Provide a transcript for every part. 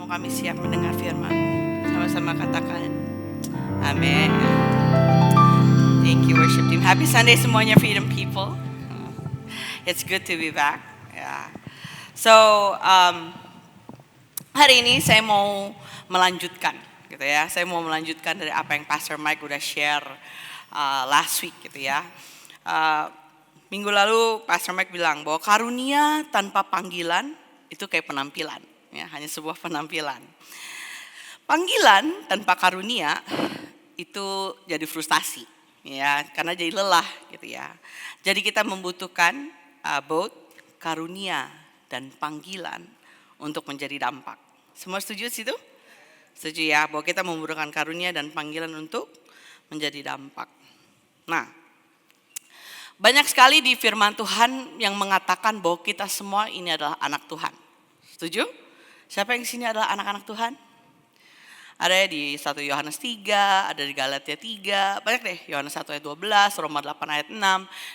kami siap mendengar firman. Sama-sama katakan, amin. Thank you worship team. Happy Sunday semuanya Freedom People. It's good to be back. Yeah. So, hari ini saya mau melanjutkan gitu ya. Saya mau melanjutkan dari apa yang Pastor Mike udah share last week gitu ya. Minggu lalu Pastor Mike bilang bahwa karunia tanpa panggilan itu kayak penampilan, ya, hanya sebuah penampilan. Panggilan tanpa karunia itu jadi frustasi, ya, karena jadi lelah gitu ya. Jadi kita membutuhkan both karunia dan panggilan untuk menjadi dampak. Semua setuju situ? Setuju ya, bahwa kita membutuhkan karunia dan panggilan untuk menjadi dampak. Nah, banyak sekali di firman Tuhan yang mengatakan bahwa kita semua ini adalah anak Tuhan. Setuju? Siapa yang sini adalah anak-anak Tuhan? Ada di 1 Yohanes 3, ada di Galatia 3, banyak deh, Yohanes 1 ayat 12, Roma 8 ayat 6.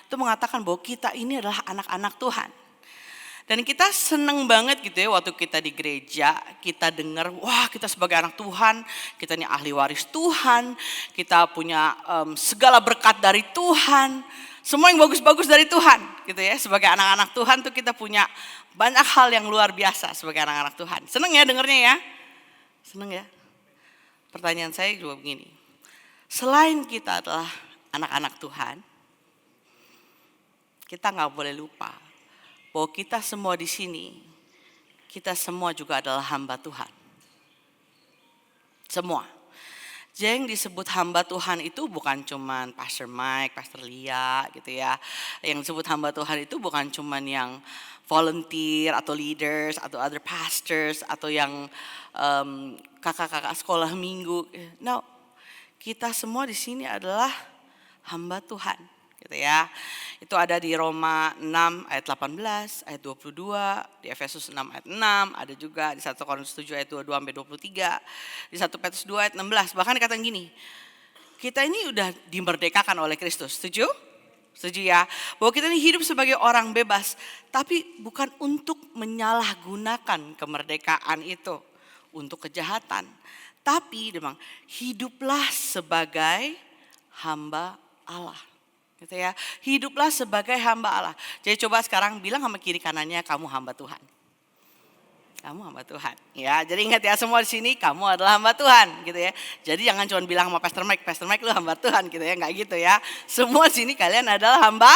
Itu mengatakan bahwa kita ini adalah anak-anak Tuhan. Dan kita seneng banget gitu ya waktu kita di gereja, kita dengar, wah kita sebagai anak Tuhan, kita ini ahli waris Tuhan, kita punya segala berkat dari Tuhan, semua yang bagus-bagus dari Tuhan gitu ya. Sebagai anak-anak Tuhan tuh kita punya banyak hal yang luar biasa sebagai anak-anak Tuhan. Seneng ya dengernya ya? Seneng ya? Pertanyaan saya juga begini, selain kita adalah anak-anak Tuhan, kita gak boleh lupa bahwa kita semua di sini, kita semua juga adalah hamba Tuhan. Semua. Jadi yang disebut hamba Tuhan itu bukan cuman Pastor Mike, Pastor Lia gitu ya. Yang disebut hamba Tuhan itu bukan cuman yang volunteer atau leaders atau other pastors atau yang kakak-kakak sekolah minggu. No, kita semua di sini adalah hamba Tuhan, gitu ya. Itu ada di Roma 6 ayat 18, ayat 22, di Efesus 6 ayat 6, ada juga di 1 Korintus 7 ayat 22 sampai 23, di 1 Petrus 2 ayat 16. Bahkan dikatakan gini, kita ini udah dimerdekakan oleh Kristus, setuju? Setuju ya? Bahwa kita ini hidup sebagai orang bebas, tapi bukan untuk menyalahgunakan kemerdekaan itu untuk kejahatan. Tapi memang hiduplah sebagai hamba Allah. Gitu ya. Hiduplah sebagai hamba Allah. Jadi coba sekarang bilang sama kiri kanannya, kamu hamba Tuhan. Kamu hamba Tuhan. Ya, jadi ingat ya semua di sini kamu adalah hamba Tuhan, gitu ya. Jadi jangan cuma bilang sama Pastor Mike lu hamba Tuhan gitu ya, enggak gitu ya. Semua di sini kalian adalah hamba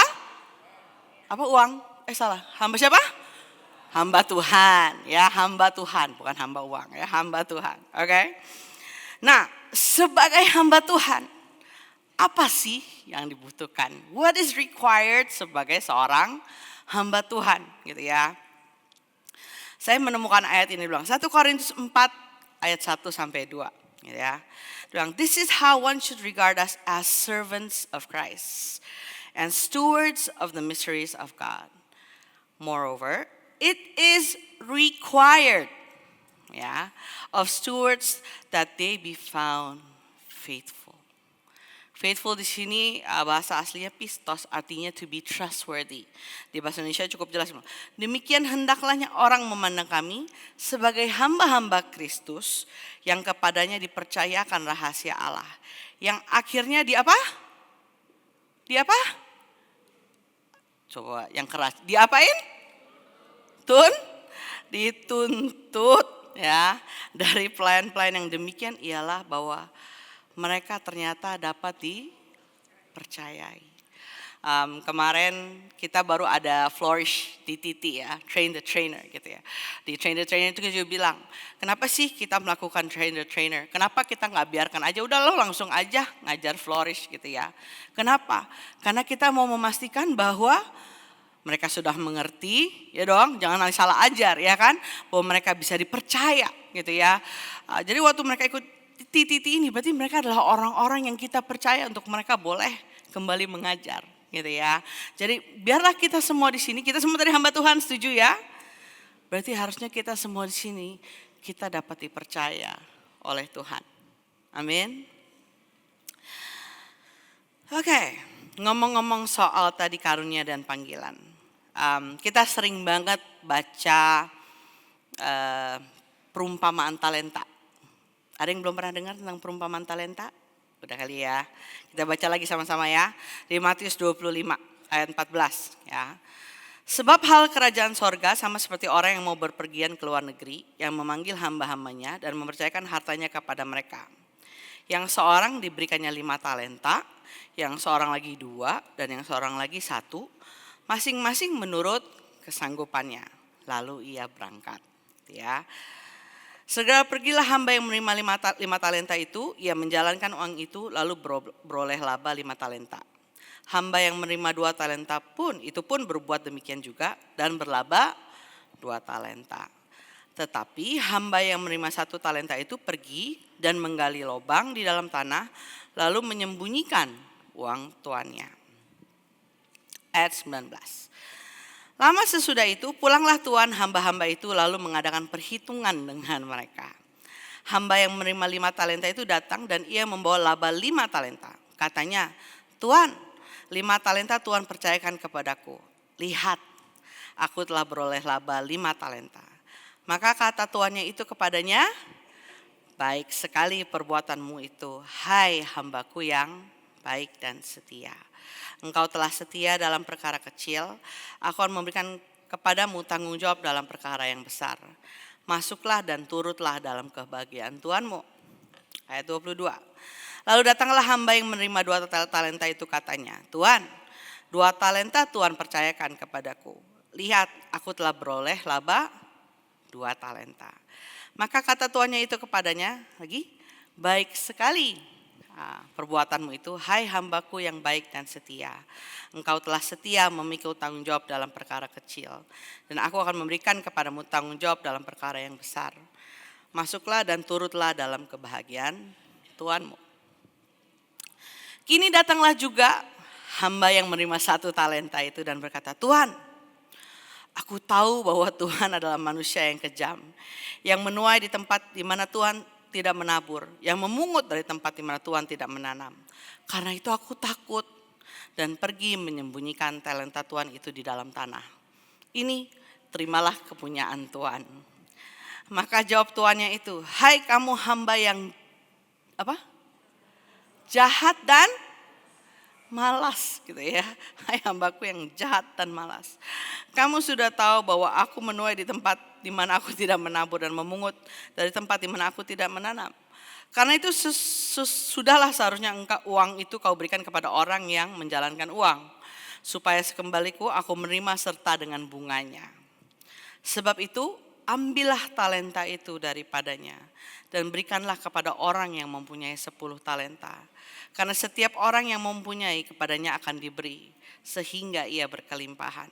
apa uang? Salah. Hamba siapa? Hamba Tuhan, ya, hamba Tuhan, bukan hamba uang, ya, hamba Tuhan. Oke. Nah, sebagai hamba Tuhan, apa sih yang dibutuhkan? What is required sebagai seorang hamba Tuhan, gitu ya. Saya menemukan ayat ini bilang 1 Korintus 4 ayat 1 sampai 2, gitu ya. Bilang, this is how one should regard us as servants of Christ and stewards of the mysteries of God. Moreover, it is required, ya, of stewards that they be found faithful. Faithful di sini bahasa aslinya pistos, artinya to be trustworthy. Di bahasa Indonesia cukup jelas. Demikian hendaklah orang memandang kami sebagai hamba-hamba Kristus yang kepadanya dipercayakan rahasia Allah. Yang akhirnya di apa? Di apa? Coba yang keras. Diapain? Dituntut, ya. Dari plan-plan yang demikian ialah bahwa mereka ternyata dapat dipercayai. Kemarin kita baru ada Flourish di TT ya, Train the Trainer gitu ya. Di Train the Trainer itu kita juga bilang, kenapa sih kita melakukan Train the Trainer? Kenapa kita nggak biarkan aja, udah lo langsung aja ngajar Flourish gitu ya. Kenapa? Karena kita mau memastikan bahwa mereka sudah mengerti, ya dong, jangan salah ajar ya kan, bahwa mereka bisa dipercaya gitu ya. Jadi waktu mereka ikut TTT ini berarti mereka adalah orang-orang yang kita percaya untuk mereka boleh kembali mengajar gitu ya. Jadi biarlah kita semua di sini, kita semua dari hamba Tuhan, setuju ya? Berarti harusnya kita semua di sini kita dapat dipercaya oleh Tuhan. Amin. Oke, ngomong-ngomong soal tadi karunia dan panggilan. Kita sering banget baca perumpamaan talenta. Ada yang belum pernah dengar tentang perumpamaan talenta? Udah kali ya. Kita baca lagi sama-sama ya. Di Matius 25 ayat 14 ya. Sebab hal kerajaan sorga sama seperti orang yang mau berpergian ke luar negeri, yang memanggil hamba-hambanya dan mempercayakan hartanya kepada mereka. Yang seorang diberikannya 5 talenta, yang seorang lagi 2, dan yang seorang lagi 1, masing-masing menurut kesanggupannya. Lalu ia berangkat. Ya. Segera pergilah hamba yang menerima 5 talenta itu, ia menjalankan uang itu lalu beroleh laba 5 talenta. Hamba yang menerima 2 talenta pun, itu pun berbuat demikian juga dan berlaba 2 talenta. Tetapi hamba yang menerima 1 talenta itu pergi dan menggali lubang di dalam tanah, lalu menyembunyikan uang tuannya. Ayat 19. Lama sesudah itu pulanglah tuan hamba-hamba itu lalu mengadakan perhitungan dengan mereka. Hamba yang menerima 5 talenta itu datang dan ia membawa laba 5 talenta. Katanya, Tuan, 5 talenta Tuhan percayakan kepadaku. Lihat, aku telah beroleh laba 5 talenta. Maka kata tuannya itu kepadanya, baik sekali perbuatanmu itu, hai hambaku yang baik dan setia. Engkau telah setia dalam perkara kecil, aku akan memberikan kepadamu tanggung jawab dalam perkara yang besar. Masuklah dan turutlah dalam kebahagiaan Tuhanmu. Ayat 22. Lalu datanglah hamba yang menerima 2 talenta itu katanya, Tuan, 2 talenta Tuhan percayakan kepadaku. Lihat, aku telah beroleh laba 2 talenta. Maka kata tuannya itu kepadanya lagi, baik sekali perbuatanmu itu, hai hambaku yang baik dan setia. Engkau telah setia memikul tanggung jawab dalam perkara kecil, dan aku akan memberikan kepadamu tanggung jawab dalam perkara yang besar. Masuklah dan turutlah dalam kebahagiaan Tuhanmu. Kini datanglah juga hamba yang menerima 1 talenta itu dan berkata, Tuhan, aku tahu bahwa Tuhan adalah manusia yang kejam, yang menuai di tempat di mana Tuhan tidak menabur, yang memungut dari tempat di mana Tuhan tidak menanam. Karena itu aku takut dan pergi menyembunyikan talenta Tuhan itu di dalam tanah. Ini terimalah kepunyaan Tuhan. Maka jawab tuannya itu, hai kamu hamba yang jahat dan malas gitu ya. Hai hambaku yang jahat dan malas. Kamu sudah tahu bahwa aku menuai di tempat di mana aku tidak menabur dan memungut dari tempat di mana aku tidak menanam. Karena itu sudahlah seharusnya uang itu kau berikan kepada orang yang menjalankan uang, supaya sekembaliku aku menerima serta dengan bunganya. Sebab itu ambillah talenta itu daripadanya dan berikanlah kepada orang yang mempunyai 10 talenta. Karena setiap orang yang mempunyai kepadanya akan diberi sehingga ia berkelimpahan.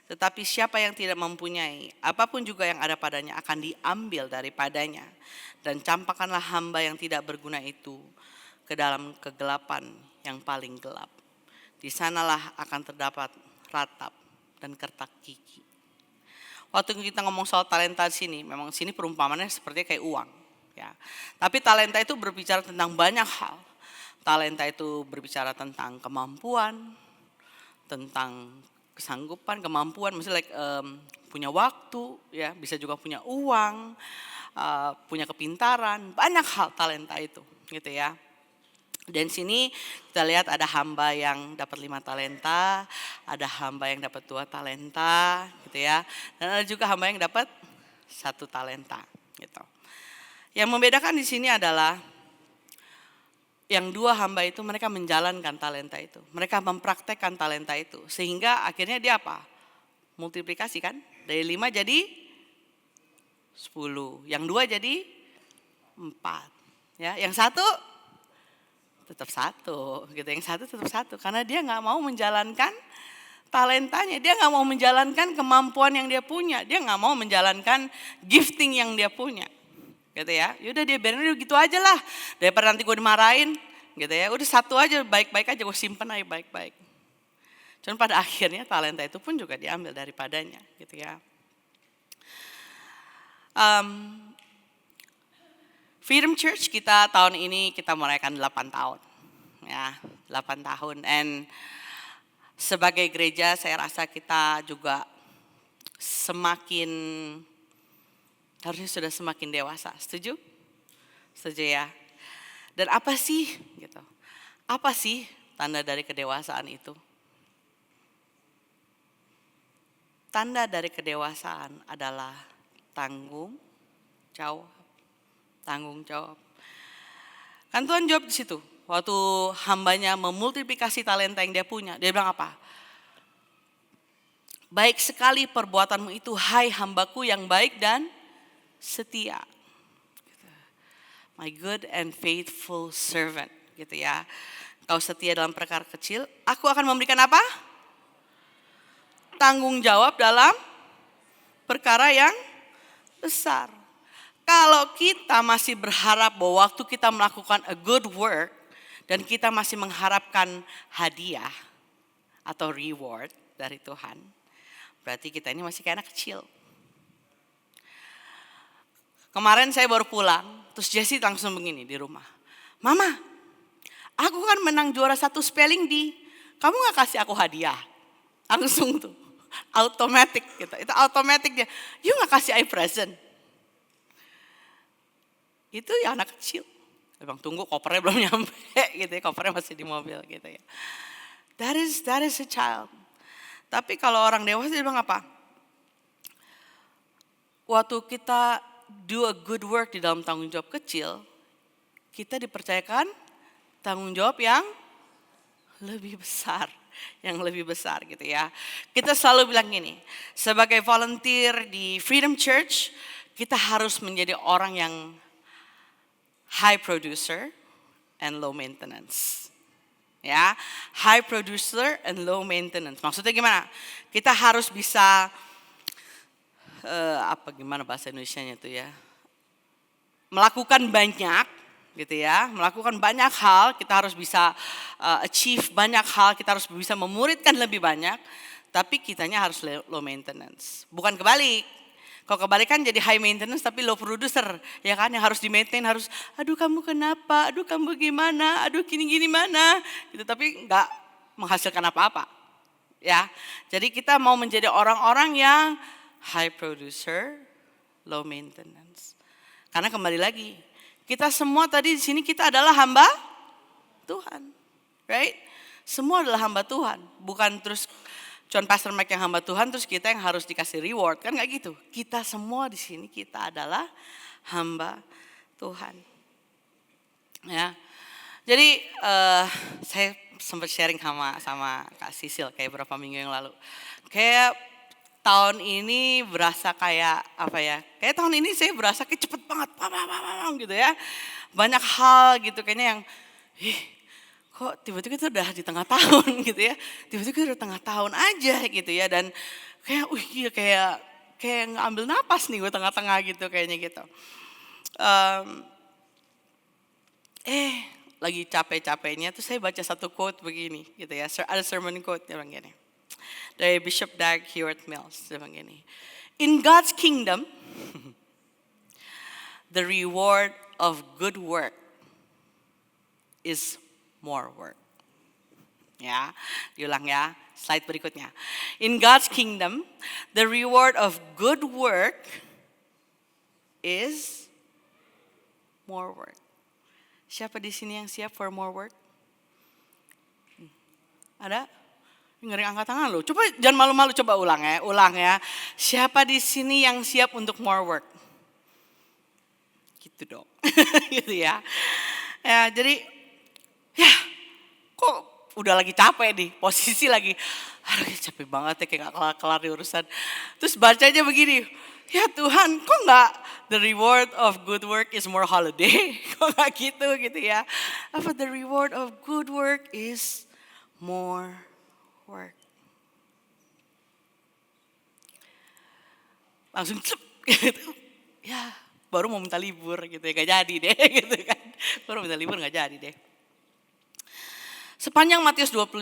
Tetapi siapa yang tidak mempunyai, apapun juga yang ada padanya akan diambil daripadanya. Dan campakkanlah hamba yang tidak berguna itu ke dalam kegelapan yang paling gelap. Di sanalah akan terdapat ratap dan kertak gigi. Waktu kita ngomong soal talenta di sini, memang sini perumpamannya seperti kayak uang. Ya. Tapi talenta itu berbicara tentang banyak hal. Talenta itu berbicara tentang kemampuan, tentang kesanggupan, kemampuan, misalnya punya waktu, ya, bisa juga punya uang, punya kepintaran, banyak hal talenta itu, gitu ya. Dan sini kita lihat ada hamba yang dapat 5 talenta, ada hamba yang dapat 2 talenta, gitu ya. Dan ada juga hamba yang dapat 1 talenta, gitu. Yang membedakan di sini adalah yang 2 hamba itu mereka menjalankan talenta itu. Mereka mempraktekkan talenta itu. Sehingga akhirnya dia apa? Multiplikasi kan? Dari 5 jadi 10. Yang 2 jadi 4. Ya, yang 1 tetap 1. Gitu. Yang 1 tetap 1. Karena dia gak mau menjalankan talentanya. Dia gak mau menjalankan kemampuan yang dia punya. Dia gak mau menjalankan gifting yang dia punya. Gitu ya, yaudah dia biarin gitu aja lah, daripada nanti gue dimarahin, gitu ya. Udah 1 aja, baik-baik aja, gue simpen aja baik-baik. Cuman pada akhirnya talenta itu pun juga diambil daripadanya, gitu ya. Freedom Church kita tahun ini kita merayakan 8 tahun, ya 8 tahun. And sebagai gereja saya rasa kita juga semakin harusnya sudah semakin dewasa. Setuju? Setuju ya? Dan apa sih gitu? Apa sih tanda dari kedewasaan itu? Tanda dari kedewasaan adalah tanggung jawab. Tanggung jawab. Kan Tuhan jawab di situ. Waktu hambanya memultiplikasi talenta yang dia punya, dia bilang apa? Baik sekali perbuatanmu itu, hai hambaku yang baik dan setia. My good and faithful servant, gitu ya. Kau setia dalam perkara kecil, aku akan memberikan apa? Tanggung jawab dalam perkara yang besar. Kalau kita masih berharap bahwa waktu kita melakukan a good work dan kita masih mengharapkan hadiah atau reward dari Tuhan, berarti kita ini masih kayak anak kecil. Kemarin saya baru pulang, terus Jessie langsung begini di rumah. Mama, aku kan menang juara 1 spelling bee, kamu gak kasih aku hadiah? Langsung tuh, automatic gitu. Itu automatic dia, you gak kasih I present? Itu ya anak kecil. Bang tunggu kopernya belum nyampe gitu ya, kopernya masih di mobil gitu ya. That is a child. Tapi kalau orang dewasa dia bilang apa? Waktu kita do a good work di dalam tanggung jawab kecil, kita dipercayakan tanggung jawab yang lebih besar. Yang lebih besar gitu ya. Kita selalu bilang gini, sebagai volunteer di Freedom Church, kita harus menjadi orang yang high producer and low maintenance. Ya, high producer and low maintenance. Maksudnya gimana? Kita harus bisa gimana bahasa Indonesianya itu ya? Melakukan banyak gitu ya, melakukan banyak hal, kita harus bisa achieve banyak hal, kita harus bisa memuridkan lebih banyak, tapi kitanya harus low maintenance. Bukan kebalik. Kalau kebalikan jadi high maintenance tapi low producer, ya kan, yang harus di maintain, harus aduh kamu kenapa, aduh kamu gimana, aduh gini mana, gitu, tapi nggak menghasilkan apa-apa, ya. Jadi kita mau menjadi orang-orang yang high producer, low maintenance. Karena kembali lagi, kita semua tadi di sini kita adalah hamba Tuhan, right? Semua adalah hamba Tuhan, bukan terus John Pastor Mike yang hamba Tuhan, terus kita yang harus dikasih reward, kan nggak gitu. Kita semua di sini kita adalah hamba Tuhan. Ya, jadi saya sempat sharing sama Kak Sisil kayak beberapa minggu yang lalu. Kayak tahun ini berasa kayak apa ya? Kayak tahun ini saya berasa kayak cepet banget, gitu ya. Banyak hal gitu kayaknya yang, kok tiba-tiba kita udah di tengah tahun gitu ya, tiba-tiba kita udah tengah tahun aja gitu ya, dan kayak kayak ngambil napas nih gue tengah-tengah gitu kayaknya gitu. Lagi capek-capeknya tuh saya baca satu quote begini gitu ya, ada sermon quote yang gini dari Bishop Dag Heward-Mills, dia bilang gini, in God's kingdom, the reward of good work is more work. Ya, diulang ya, slide berikutnya. In God's kingdom, the reward of good work is more work. Siapa di sini yang siap for more work? Ada? Ngeri angkat tangan lo. Coba jangan malu-malu, coba ulang ya. Siapa di sini yang siap untuk more work? Gitu dong. Gitu ya. Ya, jadi ya, kok udah lagi capek nih, posisi lagi, aduh capek banget ya, kayak gak kelar-kelar di urusan. Terus bacanya begini, ya Tuhan kok gak the reward of good work is more holiday? Kok gak gitu ya. Apa the reward of good work is more work. Langsung gitu. Ya baru mau minta libur gitu ya, gak jadi deh gitu kan. Baru minta libur gak jadi deh. Sepanjang Matius 25,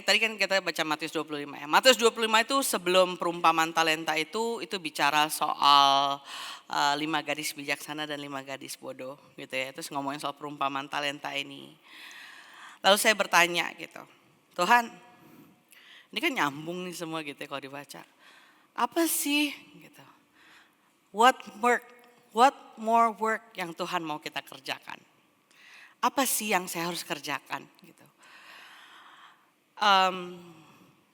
tadi kan kita baca Matius 25 ya. Matius 25 itu sebelum perumpamaan talenta itu bicara soal 5 gadis bijaksana dan 5 gadis bodoh gitu ya. Terus ngomongin soal perumpamaan talenta ini. Lalu saya bertanya gitu, Tuhan, ini kan nyambung nih semua gitu ya kalau dibaca. Apa sih gitu? What What more work yang Tuhan mau kita kerjakan? Apa sih yang saya harus kerjakan gitu.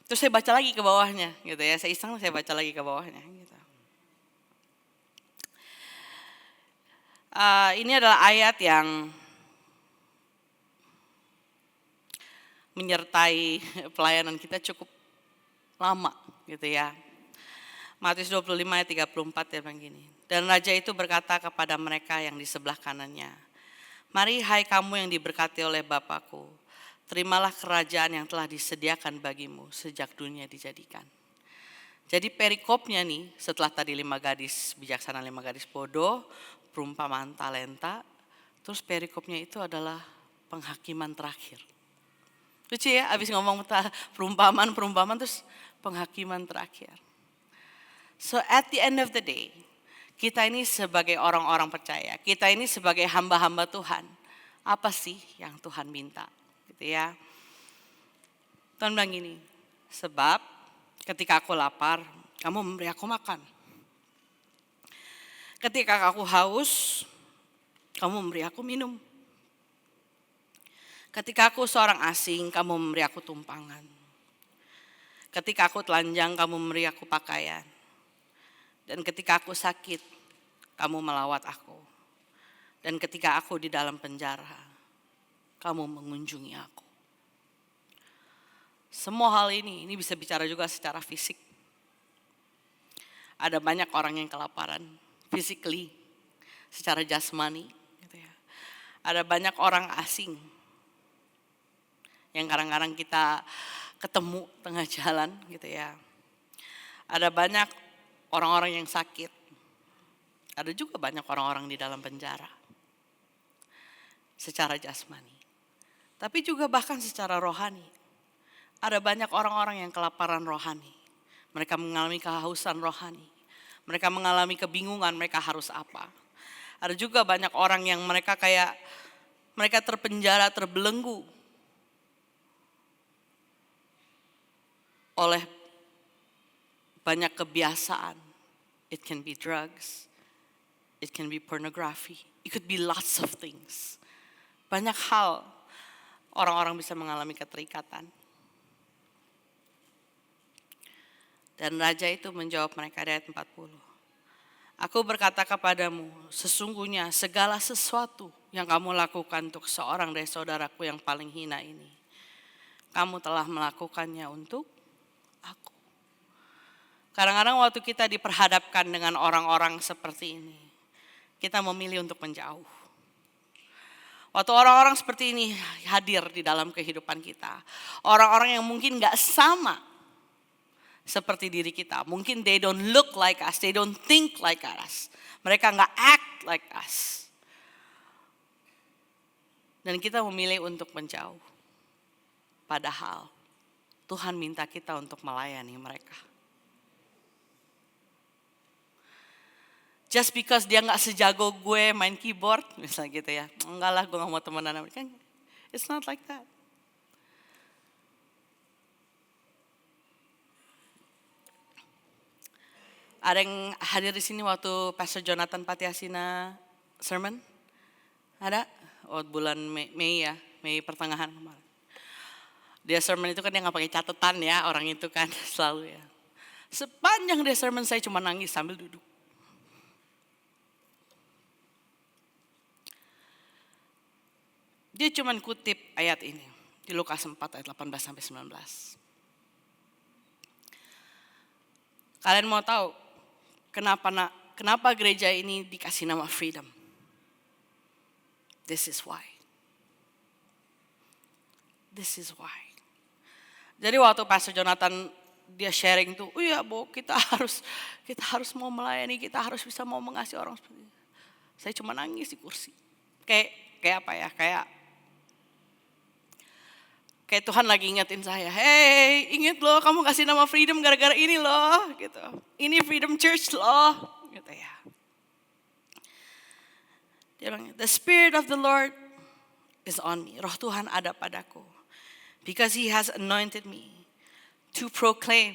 Terus saya baca lagi ke bawahnya gitu ya. Saya iseng saya baca lagi ke bawahnya gitu. Ini adalah ayat yang menyertai pelayanan kita cukup lama gitu ya. Matius 25 ayat 34 ya begini. Dan raja itu berkata kepada mereka yang di sebelah kanannya, mari hai kamu yang diberkati oleh Bapakku, terimalah kerajaan yang telah disediakan bagimu sejak dunia dijadikan. Jadi perikopnya nih, setelah tadi 5 gadis bijaksana, 5 gadis bodoh, perumpamaan talenta, terus perikopnya itu adalah penghakiman terakhir. Lucu ya, abis ngomong perumpamaan terus penghakiman terakhir. So at the end of the day, kita ini sebagai orang-orang percaya, kita ini sebagai hamba-hamba Tuhan, apa sih yang Tuhan minta? Gitu ya. Tuhan bilang gini, sebab ketika aku lapar, kamu memberi aku makan. Ketika aku haus, kamu memberi aku minum. Ketika aku seorang asing, kamu memberi aku tumpangan. Ketika aku telanjang, kamu memberi aku pakaian. Dan ketika aku sakit, kamu melawat aku. Dan ketika aku di dalam penjara, kamu mengunjungi aku. Semua hal ini bisa bicara juga secara fisik. Ada banyak orang yang kelaparan, physically, secara jasmani. Gitu ya. Ada banyak orang asing yang kadang-kadang kita ketemu tengah jalan gitu ya. Ada banyak orang-orang yang sakit. Ada juga banyak orang-orang di dalam penjara. Secara jasmani. Tapi juga bahkan secara rohani. Ada banyak orang-orang yang kelaparan rohani. Mereka mengalami kehausan rohani. Mereka mengalami kebingungan mereka harus apa. Ada juga banyak orang yang mereka terpenjara, terbelenggu oleh banyak kebiasaan. It can be drugs. It can be pornography. It could be lots of things. Banyak hal orang-orang bisa mengalami keterikatan. Dan raja itu menjawab mereka di ayat 40. Aku berkata kepadamu, sesungguhnya segala sesuatu yang kamu lakukan untuk seorang dari saudaraku yang paling hina ini, kamu telah melakukannya untuk aku. Kadang-kadang waktu kita diperhadapkan dengan orang-orang seperti ini, kita memilih untuk menjauh. Waktu orang-orang seperti ini hadir di dalam kehidupan kita, orang-orang yang mungkin gak sama seperti diri kita. Mungkin they don't look like us, they don't think like us. Mereka gak act like us. Dan kita memilih untuk menjauh. Padahal Tuhan minta kita untuk melayani mereka. Just because dia gak sejago gue main keyboard, misalnya gitu ya. Enggak lah, gue gak mau temenan sama dia. It's not like that. Ada yang hadir di sini waktu Pastor Jonathan Patiasina sermon? Ada? Oh, bulan Mei ya, Mei pertengahan kemarin. Dia sermon itu kan dia gak pakai catatan ya, orang itu kan selalu ya. Sepanjang dia sermon saya cuma nangis sambil duduk. Dia cuma kutip ayat ini di Lukas 4 ayat 18 sampai 19. Kalian mau tahu kenapa gereja ini dikasih nama Freedom? This is why. This is why. Jadi waktu Pastor Jonathan dia sharing tuh, oh iya Bo, kita harus mau melayani, kita harus bisa mau mengasihi orang seperti itu. Saya cuma nangis di kursi. Kayak apa ya? Kayak Tuhan lagi ingetin saya, hey inget loh kamu kasih nama Freedom gara-gara ini loh gitu. Ini Freedom Church loh gitu ya. Dia bilang, the Spirit of the Lord is on me. Roh Tuhan ada padaku. Because He has anointed me to proclaim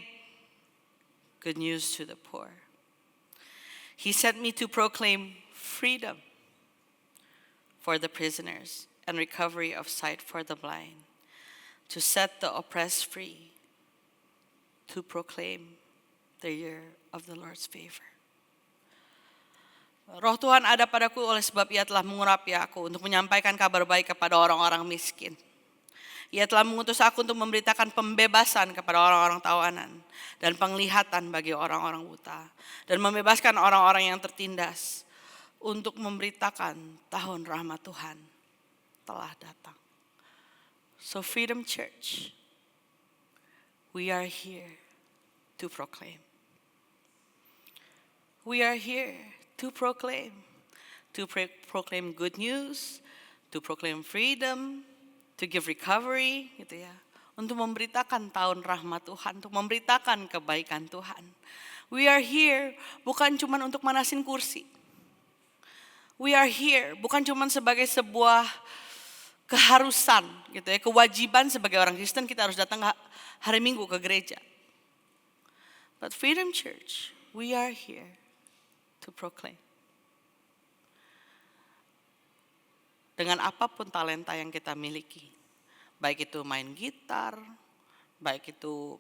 good news to the poor. He sent me to proclaim freedom for the prisoners and recovery of sight for the blind, to set the oppressed free, to proclaim the year of the Lord's favor. Roh Tuhan ada padaku oleh sebab Ia telah mengurapi aku untuk menyampaikan kabar baik kepada orang-orang miskin. Ia telah mengutus aku untuk memberitakan pembebasan kepada orang-orang tawanan dan penglihatan bagi orang-orang buta, dan membebaskan orang-orang yang tertindas, untuk memberitakan tahun rahmat Tuhan telah datang. So Freedom Church, we are here to proclaim. We are here to proclaim good news, to proclaim freedom, to give recovery, gitu ya. Untuk memberitakan tahun rahmat Tuhan, untuk memberitakan kebaikan Tuhan. We are here bukan cuma untuk manasin kursi. We are here bukan cuma sebagai sebuah keharusan, gitu ya, kewajiban sebagai orang Kristen kita harus datang hari Minggu ke gereja. But Freedom Church, we are here to proclaim. Dengan apapun talenta yang kita miliki, baik itu main gitar, baik itu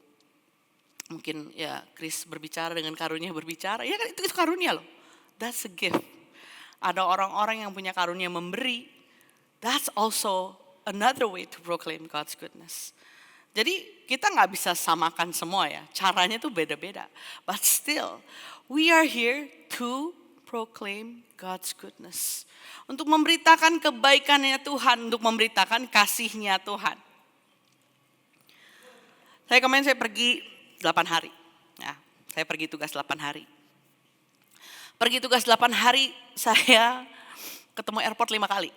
mungkin ya Chris berbicara dengan karunia berbicara, ya kan itu karunia loh. That's a gift. Ada orang-orang yang punya karunia memberi, that's also another way to proclaim God's goodness. Jadi kita nggak bisa samakan semua ya, caranya tuh beda-beda. But still, we are here to proclaim God's goodness. Untuk memberitakan kebaikannya Tuhan, untuk memberitakan kasihnya Tuhan. Saya pergi 8 hari. Ya, saya pergi tugas 8 hari. Pergi tugas 8 hari, saya ketemu airport 5 kali.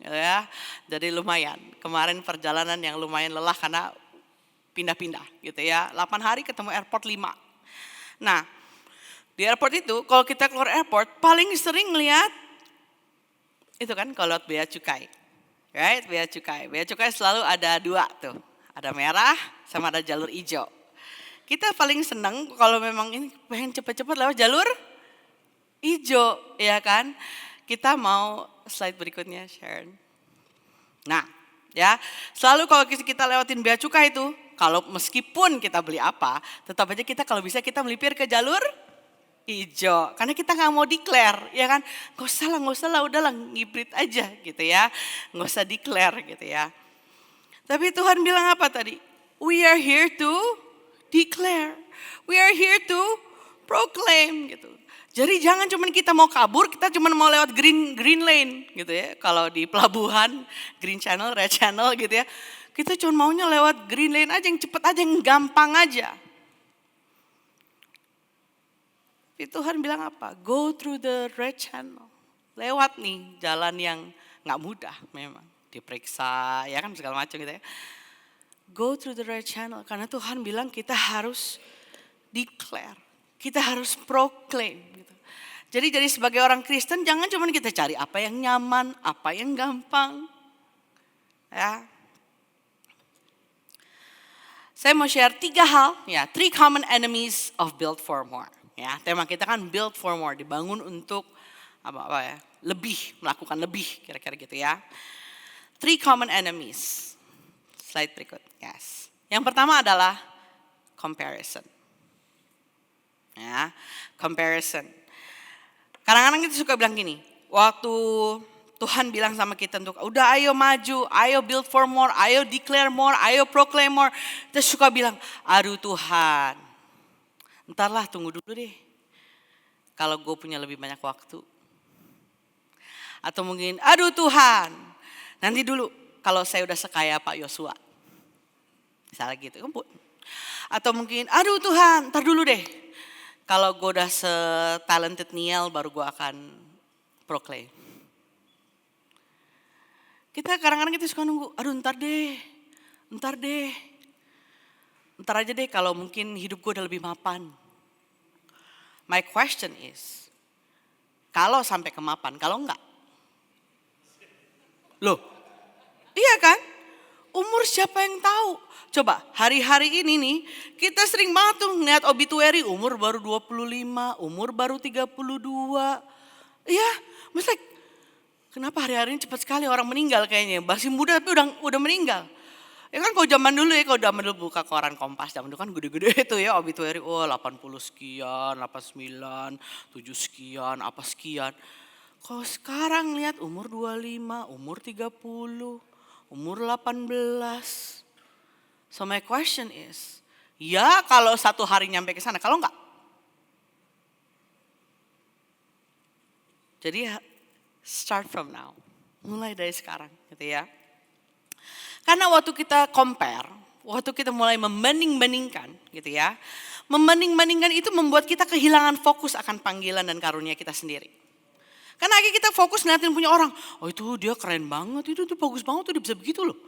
Ya, jadi lumayan. Kemarin perjalanan yang lumayan lelah karena pindah-pindah gitu ya. 8 hari ketemu airport 5. Nah, di airport itu kalau kita keluar airport paling sering lihat itu kan kalau bea cukai. Right? Bea cukai. Bea cukai selalu ada 2 tuh. Ada merah sama ada jalur hijau. Kita paling senang kalau memang ini pengen cepat-cepat lewat jalur hijau, ya kan? Kita mau slide berikutnya, Sharon. Nah, ya, selalu kalau kita lewatin bea cukai itu, kalau meskipun kita beli apa, tetap aja kita kalau bisa kita melipir ke jalur hijau. Karena kita nggak mau declare, ya kan? Gak usah lah, udahlah ngibrit aja gitu ya. Gak usah declare gitu ya. Tapi Tuhan bilang apa tadi? We are here to declare. We are here to proclaim gitu. Jadi jangan cuma kita mau kabur, kita cuma mau lewat green lane gitu ya. Kalau di pelabuhan, green channel, red channel gitu ya. Kita cuma maunya lewat green lane aja, yang cepet aja, yang gampang aja. Tapi Tuhan bilang apa? Go through the red channel. Lewat nih jalan yang gak mudah memang. Diperiksa, ya kan segala macam gitu ya. Go through the red channel. Karena Tuhan bilang kita harus declare. Kita harus proclaim gitu. Jadi sebagai orang Kristen jangan cuma kita cari apa yang nyaman, apa yang gampang. Ya. Saya mau share 3 hal, ya, 3 common enemies of build for more. Ya, tema kita kan build for more, dibangun untuk apa ya? Lebih, melakukan lebih, kira-kira gitu ya. 3 common enemies. Slide berikut. Yes. Yang pertama adalah comparison. Ya, comparison. Kadang-kadang kita suka bilang gini, waktu Tuhan bilang sama kita untuk udah ayo maju, ayo build for more, ayo declare more, ayo proclaim more. Kita suka bilang, aduh Tuhan, ntarlah tunggu dulu deh. Kalau gue punya lebih banyak waktu. Atau mungkin, aduh Tuhan, nanti dulu kalau saya udah sekaya Pak Yosua. Misalnya gitu. Atau mungkin, aduh Tuhan, ntar dulu deh. Kalau gue udah se-talented Niel baru gue akan proclaim. Kita kadang-kadang kita suka nunggu, aduh ntar deh. Ntar aja deh kalau mungkin hidup gue udah lebih mapan. My question is, kalau sampai ke mapan, kalau enggak? Loh, iya kan? Umur siapa yang tahu? Coba hari-hari ini nih kita sering banget tuh ngeliat obituary umur baru 25, umur baru 32. Iya, mesti kenapa hari-hari ini cepat sekali orang meninggal kayaknya. Masih muda tapi udah meninggal. Ya kan kalau zaman dulu ya, kalau zaman dulu buka koran Kompas, zaman dulu kan gede-gede itu ya obituary, 80 sekian, 89, 7 sekian, apa sekian. Kalau sekarang lihat umur 25, umur 30, umur 18. So my question is, ya kalau satu hari nyampe ke sana, kalau enggak. Jadi start from now, mulai dari sekarang gitu ya. Karena waktu kita compare, waktu kita mulai membanding-bandingkan gitu ya. Membanding-bandingkan itu membuat kita kehilangan fokus akan panggilan dan karunia kita sendiri. Karena akhirnya kita fokus ngeliatin punya orang. Oh itu dia keren banget, itu bagus banget tuh dia bisa begitu loh.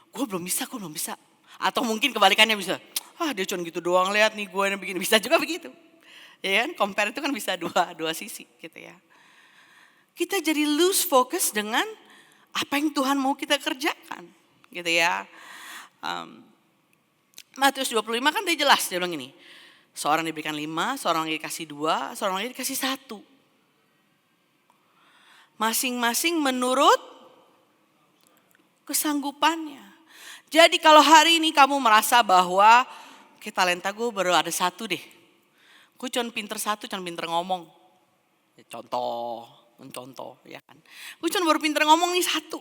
Gue belum bisa. Atau mungkin kebalikannya bisa. Dia cuma gitu doang, lihat nih gue yang begini. Bisa juga begitu. Ya kan, compare itu kan bisa dua sisi gitu ya. Kita jadi lose focus dengan apa yang Tuhan mau kita kerjakan. Gitu ya. Matius 25 kan dia jelas, dia bilang ini. Seorang diberikan 5, seorang lagi dikasih 2, seorang lagi dikasih 1. Masing-masing menurut kesanggupannya. Jadi kalau hari ini kamu merasa bahwa talenta gue baru ada 1 deh. Gue cuma pinter 1, cuma pinter ngomong. Mencontoh ya kan. Gue cuma baru pinter ngomong nih 1.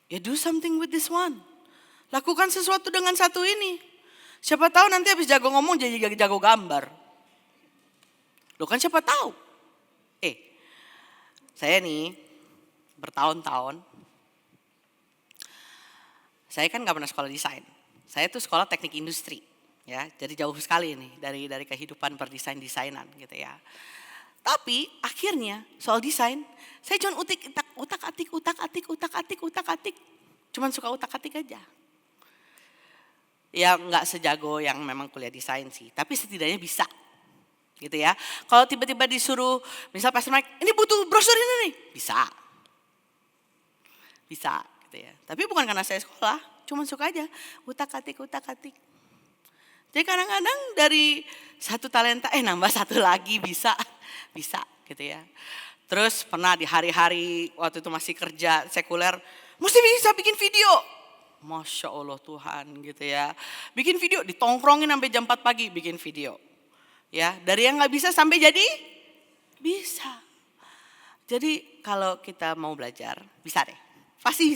Ya do something with this one. Lakukan sesuatu dengan 1 ini. Siapa tahu nanti habis jago ngomong jadi jago gambar. Loh kan siapa tahu. Saya nih bertahun-tahun. Saya kan gak pernah sekolah desain. Saya tuh sekolah teknik industri. Ya, jadi jauh sekali nih dari kehidupan berdesain-desainan gitu ya. Tapi akhirnya soal desain, saya cuma utak-atik. Cuman suka utak-atik aja. Ya nggak sejago yang memang kuliah desain sih, tapi setidaknya bisa. Gitu ya. Kalau tiba-tiba disuruh, misal Pastor Mike, ini butuh brosur ini nih, bisa gitu ya. Tapi bukan karena saya sekolah, cuma suka aja utak-atik. Jadi kadang-kadang dari 1 talenta nambah 1 lagi bisa gitu ya. Terus pernah di hari-hari waktu itu masih kerja sekuler, mesti bisa bikin video. Masya Allah Tuhan gitu ya. Bikin video ditongkrongin sampai jam 4 pagi bikin video. Ya, dari yang nggak bisa sampai jadi bisa. Jadi kalau kita mau belajar, bisa deh. Pasti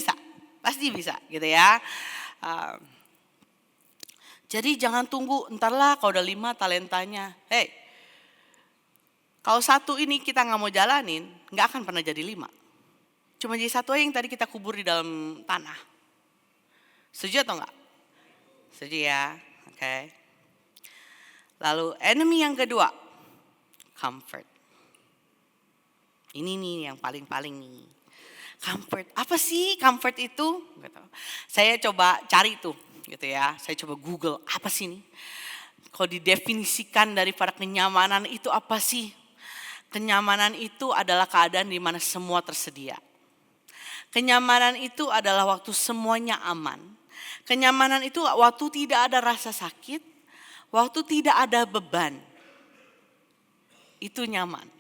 bisa gitu ya. Jadi jangan tunggu, entarlah kalau udah 5 talentanya. Kalau 1 ini kita nggak mau jalanin, nggak akan pernah jadi 5. Cuma jadi 1 aja yang tadi kita kubur di dalam tanah. Setuju atau enggak? Setuju ya, oke. Lalu enemy yang kedua, comfort. Ini nih yang paling nih. Comfort, apa sih comfort itu? Gitu. Saya coba cari tuh gitu ya. Saya coba Google, apa sih ini? Kalau didefinisikan daripada kenyamanan itu apa sih? Kenyamanan itu adalah keadaan di mana semua tersedia. Kenyamanan itu adalah waktu semuanya aman. Kenyamanan itu waktu tidak ada rasa sakit. Waktu tidak ada beban, itu nyaman.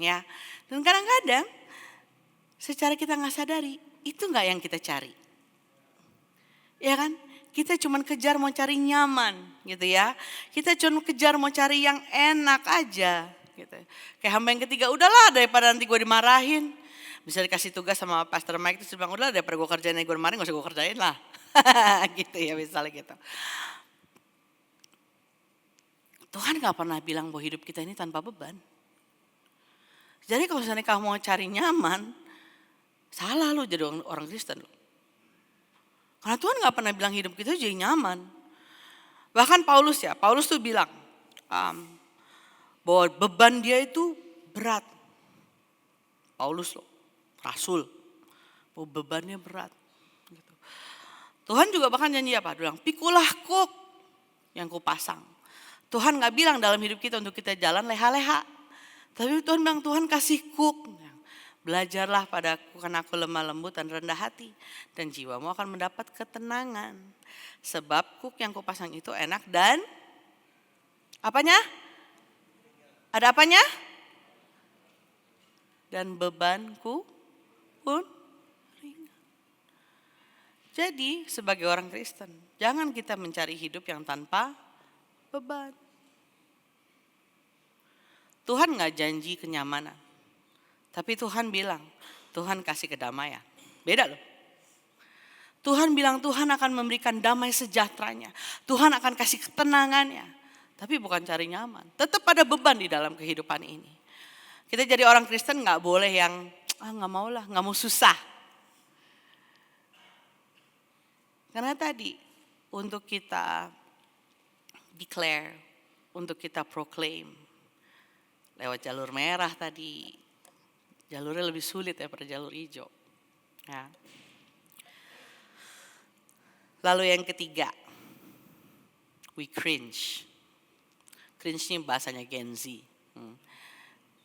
Ya, dan kadang-kadang secara kita nggak sadari, itu nggak yang kita cari. Ya kan? Kita cuma kejar mau cari nyaman gitu ya. Kita cuma kejar mau cari yang enak aja gitu. Kayak hamba yang ketiga, udahlah daripada nanti gue dimarahin. Bisa dikasih tugas sama Pastor Mike terus bilang, udahlah daripada gue kerjain yang gue kemarin gak usah gue kerjain lah. Gitu ya misalnya gitu. Tuhan gak pernah bilang bahwa hidup kita ini tanpa beban. Jadi kalau misalnya kamu mau cari nyaman, salah lo jadi orang Kristen lo. Karena Tuhan gak pernah bilang hidup kita jadi nyaman. Bahkan Paulus tuh bilang bahwa beban dia itu berat. Paulus loh, rasul, bahwa bebannya berat. Gitu. Tuhan juga bahkan janji apa? Dia bilang, pikulah kuk yang kupasang. Tuhan gak bilang dalam hidup kita untuk kita jalan leha-leha. Tapi Tuhan bilang Tuhan kasih kuk. Belajarlah padaku karena aku lemah lembut dan rendah hati. Dan jiwamu akan mendapat ketenangan. Sebab kuk yang kupasang itu enak dan apanya? Ada apanya? Dan bebanku pun ringan. Jadi sebagai orang Kristen, jangan kita mencari hidup yang tanpa beban. Tuhan gak janji kenyamanan. Tapi Tuhan bilang, Tuhan kasih kedamaian. Beda loh. Tuhan bilang Tuhan akan memberikan damai sejahteranya. Tuhan akan kasih ketenangannya. Tapi bukan cari nyaman. Tetap ada beban di dalam kehidupan ini. Kita jadi orang Kristen gak boleh yang, gak mau lah, gak mau susah. Karena tadi, untuk kita declare, untuk kita proclaim, lewat jalur merah tadi, jalurnya lebih sulit daripada jalur hijau. Ya. Lalu yang ketiga, we cringe. Cringe ini bahasanya Gen Z.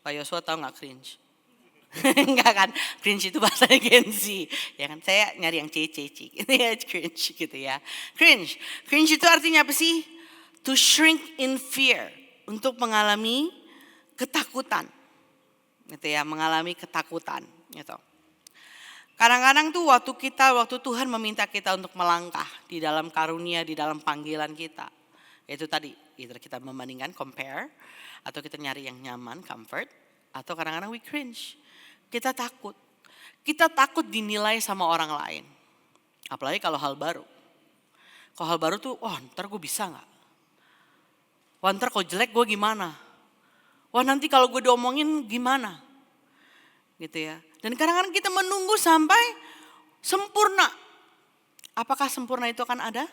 Pak Yosua tahu nggak cringe? Enggak kan, cringe itu bahasanya Gen Z. Ya kan, saya nyari yang C-C-C. Ini ya cringe gitu ya. Cringe itu artinya apa sih? To shrink in fear. Untuk mengalami ketakutan. Gitu ya, mengalami ketakutan. Gitu. Kadang-kadang tuh waktu Tuhan meminta kita untuk melangkah di dalam karunia, di dalam panggilan kita. Itu tadi, either kita membandingkan, compare, atau kita nyari yang nyaman, comfort, atau kadang-kadang we cringe. Kita takut. Kita takut dinilai sama orang lain. Apalagi kalau hal baru. Kalau hal baru tuh, ntar gue bisa gak? Wah ntar kalau jelek gue gimana? Wah nanti kalau gue diomongin gimana? Gitu ya. Dan kadang-kadang kita menunggu sampai sempurna. Apakah sempurna itu akan ada?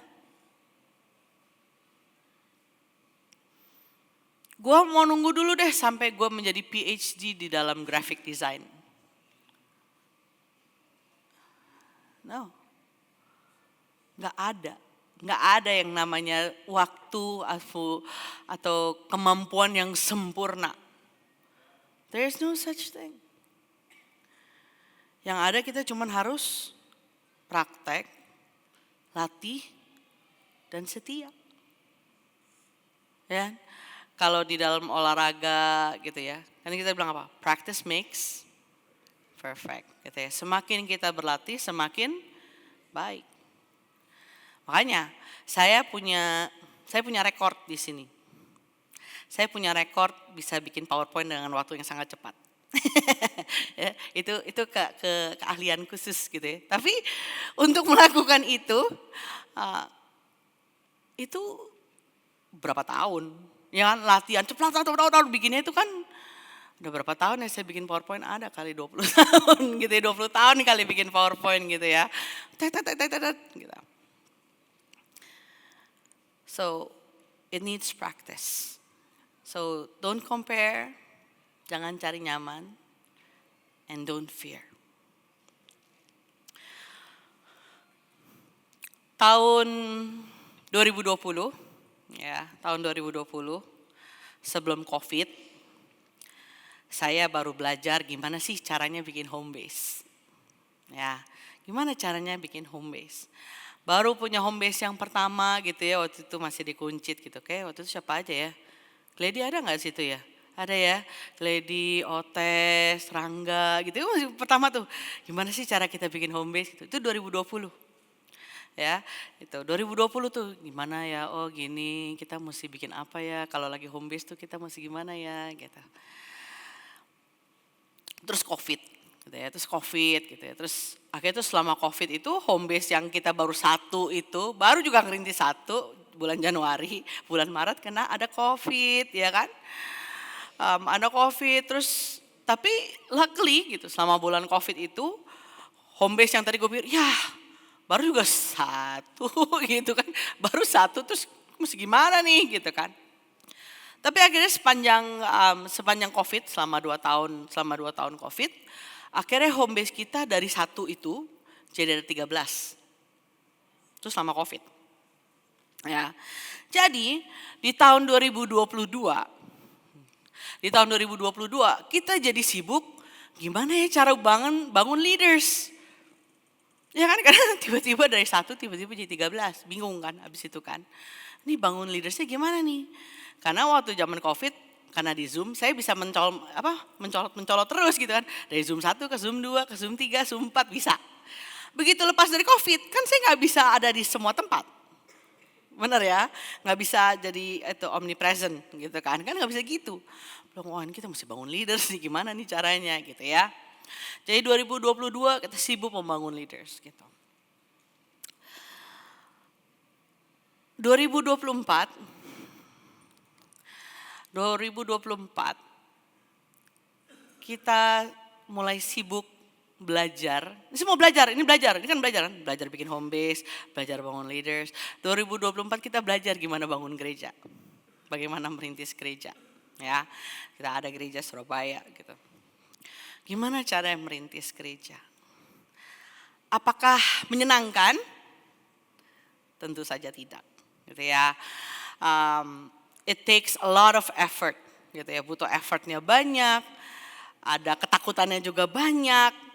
Gue mau nunggu dulu deh sampai gue menjadi PhD di dalam graphic design. No. Gak ada yang namanya waktu atau kemampuan yang sempurna. There is no such thing. Yang ada kita cuma harus praktek, latih, dan setia. Ya. Kalau di dalam olahraga gitu ya, kan kita bilang apa? Practice makes perfect. Gitu ya. Semakin kita berlatih, semakin baik. Makanya saya punya rekor di sini. Saya punya rekor bisa bikin PowerPoint dengan waktu yang sangat cepat. Ya, itu keahlian khusus gitu ya. Tapi untuk melakukan itu berapa tahun? Ya kan latihan cepat bikinnya itu kan udah berapa tahun ya saya bikin PowerPoint, ada kali 20 tahun gitu ya, 20 tahun kali bikin PowerPoint gitu ya. Gitu. So it needs practice. So don't compare, jangan cari nyaman, and don't fear. Tahun 2020 ya, tahun 2020 sebelum COVID, saya baru belajar gimana sih caranya bikin home base. Ya, gimana caranya bikin home base. Baru punya home base yang pertama gitu ya, waktu itu masih dikuncit gitu. Kayak waktu itu siapa aja ya? Gledi ada gak situ ya? Ada ya, Gledi, Otes, Rangga gitu. Itu masih pertama tuh, gimana sih cara kita bikin home base gitu. Itu 2020. Ya, itu 2020 tuh gimana ya, gini kita mesti bikin apa ya, kalau lagi home base tuh kita mesti gimana ya gitu. Terus COVID gitu ya, terus akhirnya tuh selama COVID itu home base yang kita baru satu itu, baru juga ngerintis satu bulan Januari, bulan Maret kena ada COVID ya kan. Ada COVID terus, tapi luckily gitu selama bulan COVID itu home base yang tadi gue pikir ya baru juga satu gitu kan. Baru satu terus mesti gimana nih gitu kan. Tapi akhirnya sepanjang COVID selama 2 tahun COVID. Akhirnya home base kita dari satu itu jadi ada 13. Itu selama COVID. Ya. Jadi di tahun 2022 kita jadi sibuk gimana ya cara bangun leaders. Ya kan karena tiba-tiba dari 1 tiba-tiba jadi 13, bingung kan abis itu kan. Ini bangun leadersnya gimana nih? Karena waktu zaman COVID Karena di Zoom saya bisa mencolot terus gitu kan. Dari Zoom 1 ke Zoom 2, ke Zoom 3, Zoom 4 bisa. Begitu lepas dari COVID, kan saya nggak bisa ada di semua tempat. Bener ya, nggak bisa jadi itu omnipresent gitu kan nggak bisa gitu. Wah ini kita mesti bangun leaders nih, gimana nih caranya gitu ya. Jadi 2022 kita sibuk membangun leaders gitu. 2024 kita mulai sibuk belajar. Ini semua belajar, ini kan belajar kan. Belajar bikin home base, belajar bangun leaders. 2024 kita belajar gimana bangun gereja. Bagaimana merintis gereja. Ya, kita ada gereja Surabaya gitu. Gimana cara merintis gereja? Apakah menyenangkan? Tentu saja tidak. Gitu ya. It takes a lot of effort, gitu ya. Butuh effortnya banyak, ada ketakutannya juga banyak.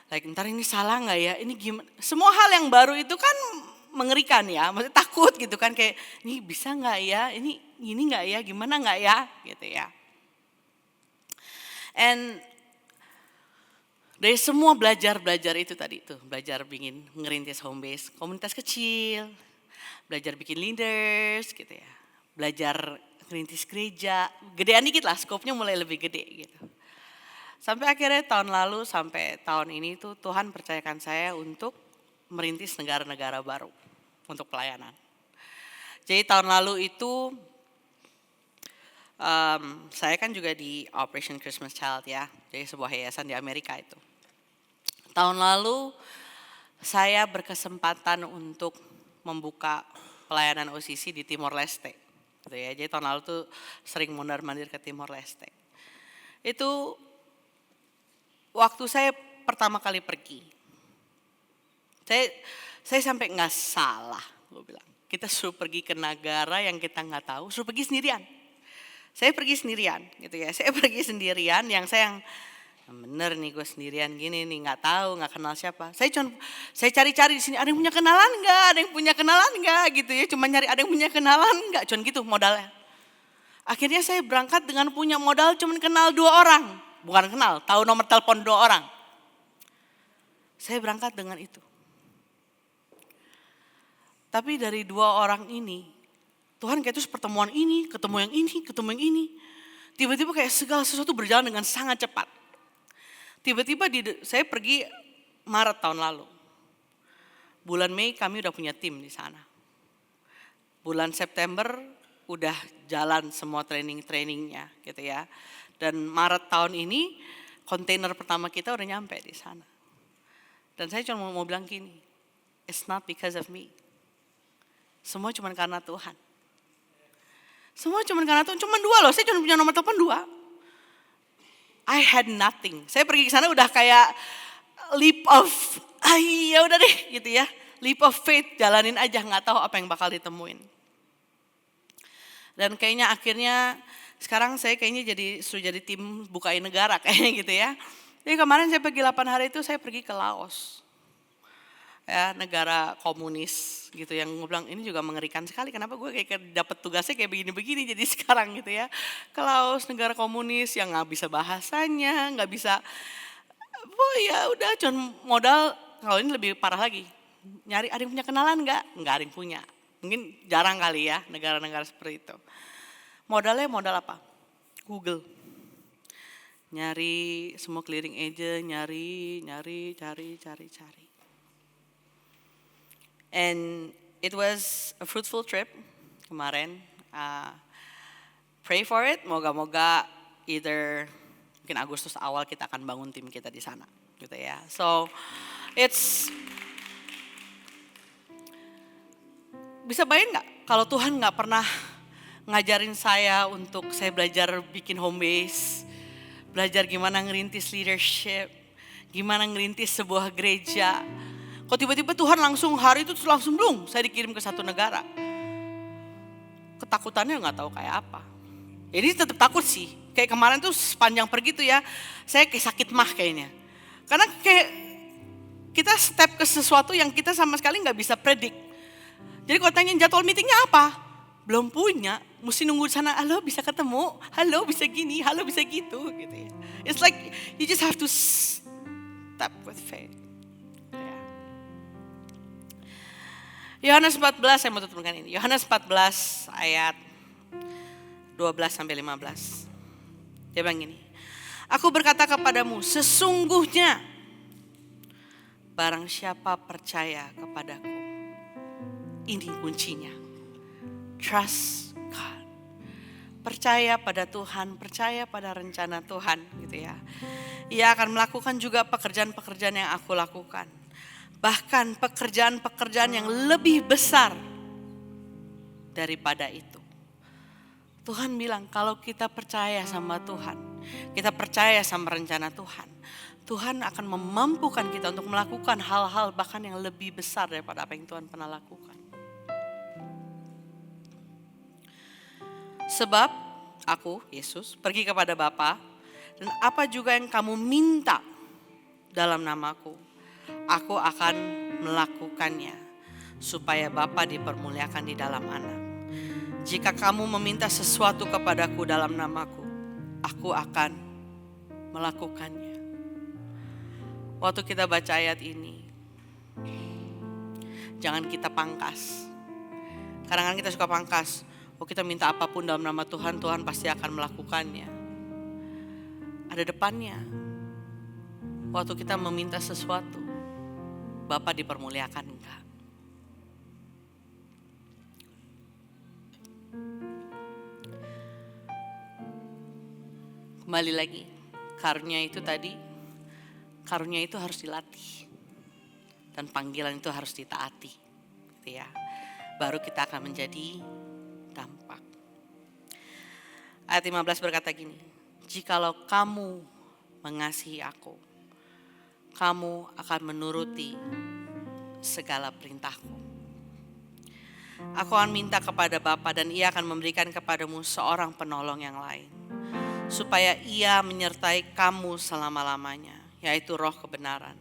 Like ntar ini salah nggak ya? Ini gimana? Semua hal yang baru itu kan mengerikan ya. Maksudnya takut gitu kan kayak ini bisa nggak ya? Ini nggak ya? Gimana nggak ya? Gitu ya. And dari semua belajar itu tadi tuh, belajar bikin ngerintis home base, komunitas kecil, belajar bikin leaders gitu ya. Belajar ngerintis gereja, gedean dikit lah, skopnya mulai lebih gede gitu. Sampai akhirnya tahun lalu sampai tahun ini tuh Tuhan percayakan saya untuk merintis negara-negara baru untuk pelayanan. Jadi tahun lalu itu saya kan juga di Operation Christmas Child ya, jadi sebuah yayasan di Amerika itu. Tahun lalu saya berkesempatan untuk membuka pelayanan OCC di Timor Leste. Gitu ya. Jadi tahun lalu tuh sering mondar-mandir ke Timor Leste. Itu waktu saya pertama kali pergi. Saya sampai nggak salah, gue bilang. Kita suruh pergi ke negara yang kita nggak tahu, suruh pergi sendirian. Saya pergi sendirian, gitu ya. Saya pergi sendirian, yang bener nih gue sendirian gini nih, nggak tahu, nggak kenal siapa. Saya cari-cari di sini, ada yang punya kenalan nggak? Ada yang punya kenalan nggak? Gitu ya, cuma nyari ada yang punya kenalan nggak? Cuman gitu modalnya. Akhirnya saya berangkat dengan punya modal cuma kenal 2 orang, bukan kenal, tahu nomor telepon 2 orang. Saya berangkat dengan itu. Tapi dari 2 orang ini, Tuhan kayak terus pertemuan ini, ketemu yang ini. Tiba-tiba kayak segala sesuatu berjalan dengan sangat cepat. Tiba-tiba saya pergi Maret tahun lalu. Bulan Mei kami udah punya tim di sana. Bulan September udah jalan semua trainingnya gitu ya. Dan Maret tahun ini kontainer pertama kita udah nyampe di sana. Dan saya cuma mau bilang gini, it's not because of me. Semua cuma karena Tuhan. Semua cuma karena Tuhan, cuma 2 loh, saya cuma punya nomor telepon 2. I had nothing. Saya pergi ke sana udah kayak leap of, ya udah deh gitu ya. Leap of faith, jalanin aja, nggak tahu apa yang bakal ditemuin. Dan kayaknya akhirnya sekarang saya kayaknya sudah jadi tim bukain negara kayaknya gitu ya. Jadi kemarin saya pergi 8 hari itu saya pergi ke Laos. Ya, negara komunis gitu yang gue bilang ini juga mengerikan sekali. Kenapa gue kayak dapat tugasnya kayak begini-begini jadi sekarang gitu ya. Ke Laos, negara komunis yang nggak bisa bahasanya, nggak bisa. Oh ya udah, cuma modal. Kalau ini lebih parah lagi. Nyari ada yang punya kenalan nggak? Nggak ada yang punya. Mungkin jarang kali ya negara-negara seperti itu. Modalnya modal apa? Google. Nyari semua clearing agent, nyari, cari. And it was a fruitful trip kemarin. Pray for it, moga-moga either mungkin Agustus awal kita akan bangun tim kita di sana, gitu ya. So bisa bayangin nggak kalau Tuhan nggak pernah ngajarin saya untuk saya belajar bikin home base, belajar gimana ngerintis leadership, gimana ngerintis sebuah gereja. Kok tiba-tiba Tuhan langsung hari itu langsung saya dikirim ke satu negara. Ketakutannya nggak tahu kayak apa. Jadi tetap takut sih. Kayak kemarin tuh sepanjang pergi tuh ya, saya kayak sakit mah kayaknya. Karena kayak kita step ke sesuatu yang kita sama sekali nggak bisa predik. Jadi kalau tanya jadwal meetingnya apa? belum punya, mesti nunggu di sana, halo bisa ketemu, halo bisa gini, halo bisa gitu ya. It's like you just have to step with faith. Yohanes 14, saya mau tutupkan ini. Yohanes 14 ayat 12 sampai 15. Dia bilang gini, aku berkata kepadamu, sesungguhnya barang siapa percaya kepadaku. Ini kuncinya. Trust God. Percaya pada Tuhan, percaya pada rencana Tuhan gitu ya. Ia akan melakukan juga pekerjaan-pekerjaan yang aku lakukan. Bahkan pekerjaan-pekerjaan yang lebih besar daripada itu. Tuhan bilang kalau kita percaya sama Tuhan, kita percaya sama rencana Tuhan, Tuhan akan memampukan kita untuk melakukan hal-hal bahkan yang lebih besar daripada apa yang Tuhan pernah lakukan. Sebab aku, Yesus, pergi kepada Bapa, dan apa juga yang kamu minta dalam namaku, aku akan melakukannya supaya Bapa dipermuliakan di dalam Anak. Jika kamu meminta sesuatu kepadaku dalam namaku, aku akan melakukannya. Waktu kita baca ayat ini, jangan kita pangkas. Kadang-kadang kita suka pangkas. Oh, kita minta apapun dalam nama Tuhan, Tuhan pasti akan melakukannya. Ada depannya. Waktu kita meminta sesuatu, Bapa dipermuliakan enggak? Kembali lagi, karunia itu tadi, karunia itu harus dilatih. Dan panggilan itu harus ditaati. Gitu ya. Baru kita akan menjadi dampak. Ayat 15 berkata gini, jikalau kamu mengasihi aku, kamu akan menuruti segala perintahku. Aku akan minta kepada Bapa dan Ia akan memberikan kepadamu seorang penolong yang lain, supaya Ia menyertai kamu selama-lamanya, yaitu Roh kebenaran.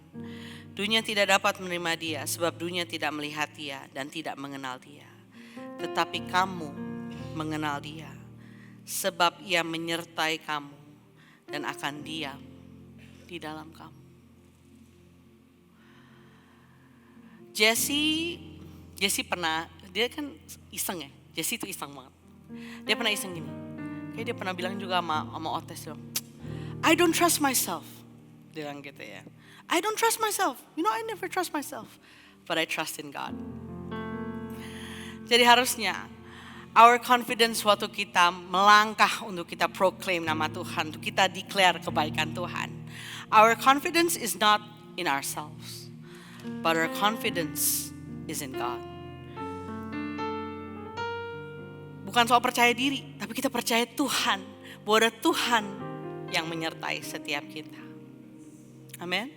Dunia tidak dapat menerima Dia, sebab dunia tidak melihat Dia dan tidak mengenal Dia. Tetapi kamu mengenal Dia, sebab Ia menyertai kamu dan akan diam di dalam kamu. Jesse pernah, dia kan iseng ya, Jesse itu iseng banget. Dia pernah iseng gini, kayak dia pernah bilang juga sama Otis, I don't trust myself. Dia bilang gitu ya, I don't trust myself, I never trust myself, but I trust in God. Jadi harusnya our confidence waktu kita melangkah untuk kita proclaim nama Tuhan, untuk kita declare kebaikan Tuhan. Our confidence is not in ourselves, but our confidence is in God. Bukan soal percaya diri, tapi kita percaya Tuhan, bahwa ada Tuhan yang menyertai setiap kita. Amin.